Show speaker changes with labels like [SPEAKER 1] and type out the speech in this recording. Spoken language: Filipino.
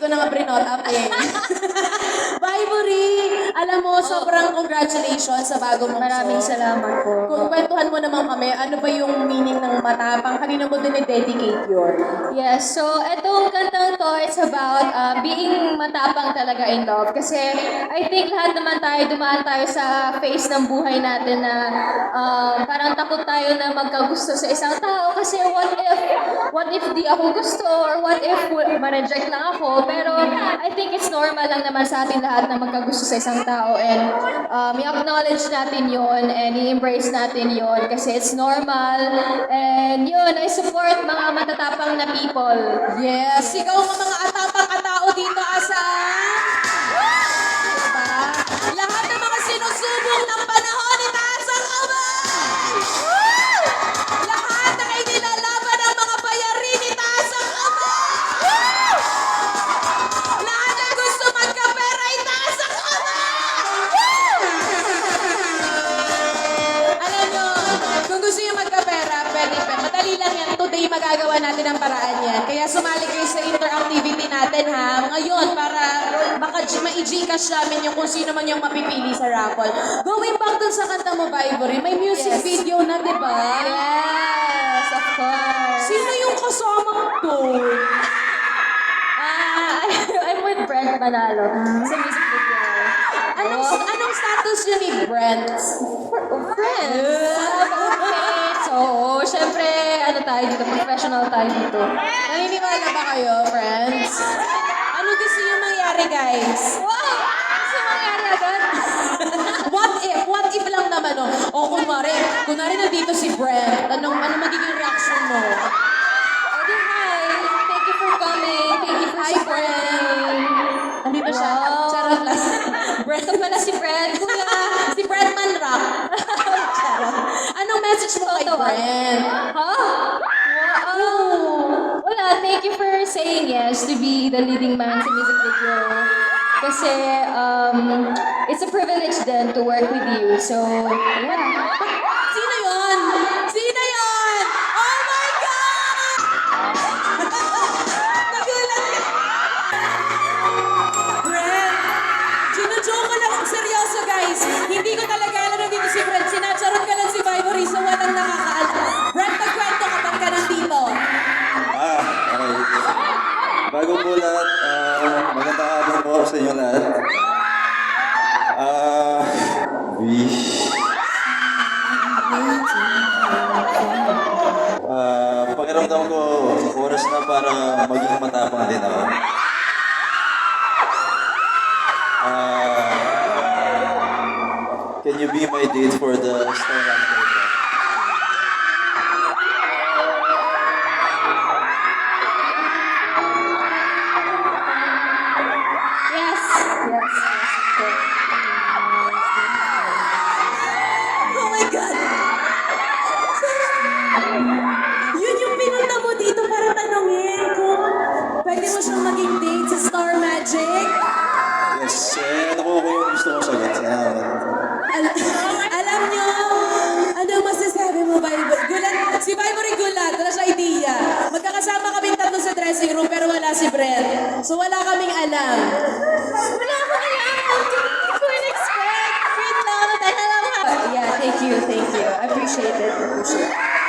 [SPEAKER 1] ko na nga pre-not up eh. Vibory, alam mo, sobrang congratulations sa bagong mong
[SPEAKER 2] Maraming
[SPEAKER 1] song.
[SPEAKER 2] salamat po.
[SPEAKER 1] Kung kwentuhan mo naman kami, ano ba yung meaning ng matapang? Kanina mo din i-dedicate yun.
[SPEAKER 2] Yes, so etong kantang to, it's about being matapang talaga in love. Kasi I think lahat naman tayo, dumaan tayo sa phase ng buhay natin na parang takot tayo na magkagusto sa isang tao. Kasi what if di ako gusto or what if ma-reject lang ako. Pero I think it's normal lang naman sa atin lahat na magkagusto sa isang tao. And i-acknowledge natin yon and i-embrace natin yon kasi it's normal. And yun, I support mga matatapang na people.
[SPEAKER 1] Yes, ikaw ang mga atapang-atao dito, asan? Diba? Lahat ng mga sinusubok ng panahon, itaas ang kamay! Lahat na kayo nilalaban ng mga bayarin, itaas ang kamay! Lahat na gusto magkapera, itaas ang kamay! Alam nyo, kung gusto nyo magkapera, pwede pa. Madali lang yan. Today, magagawa natin ang paraan yan. Kaya sumali kayo sa interactivity natin, ha? Ngayon, para ma-i-gcash namin yung kung sino man yung mapipili sa raffle. Going back dun sa kanta mo, Vibory, may music
[SPEAKER 2] Yes.
[SPEAKER 1] video na, di ba?
[SPEAKER 2] Yes, of course.
[SPEAKER 1] Sino yung kasama doon?
[SPEAKER 2] I'm with Brent Manalo sa music video.
[SPEAKER 1] Anong status yun ni Brent?
[SPEAKER 2] Friends! So, syempre, ano tayo dito, professional tayo dito.
[SPEAKER 1] Naniniwala ba kayo, friends? Ano gusto yung mangyari, guys?
[SPEAKER 2] Wow! Gusto mangyari agad?
[SPEAKER 1] What if lang naman, no? O kunwari nandito si Brent, ano magiging reaction mo?
[SPEAKER 2] Edi, hi! Thank you for coming. Thank you for
[SPEAKER 1] Hi,
[SPEAKER 2] supporting.
[SPEAKER 1] Andito siya.
[SPEAKER 2] Wow.
[SPEAKER 1] Charot lang. Brent,
[SPEAKER 2] Ito pala si Brent. Kuya!
[SPEAKER 1] si Brent Manrock. Charot. Anong message mo kay
[SPEAKER 2] Totoo.
[SPEAKER 1] Brent?
[SPEAKER 2] Ha? Wow! Wala, thank you for saying yes to be the leading man sa music video. Kasi, it's a privilege then to work with you. So, yeah.
[SPEAKER 1] Sino yon? Sino yon? Oh my God! Nagulat ka. Brent, ginujoke ko lang seryoso, guys. Hindi ko talaga alam na dito si Brent. Sinacharot ka lang si Vibory, so walang nakakaalam. Brent, magkwento kapag ka nandito.
[SPEAKER 3] Okay. Bago po lahat, magandang araw po sa inyo lahat. Wish. Pakiramdam ko, oras na para maging matapang din ako. Can you be my date for the Starlight Program?
[SPEAKER 2] Yes! Yes,
[SPEAKER 1] Oh my God! Yun yung pinunta mo dito para tanongin kung pwede mo siyang maging date sa Star Magic.
[SPEAKER 3] Yes, nakuha ko yung gusto kong sagot.
[SPEAKER 1] Alam nyo, ano masasabi mo, Vibory? Gulat, si Vibory gulat, wala siya idea. Magkakasama kaming tatlo sa dressing room pero wala si Brent. So wala kaming alam.
[SPEAKER 2] Wala ko alam. Hindi ko in-expect.
[SPEAKER 1] Wait lang, teka lang ha.
[SPEAKER 2] Yeah, thank you. I appreciate it.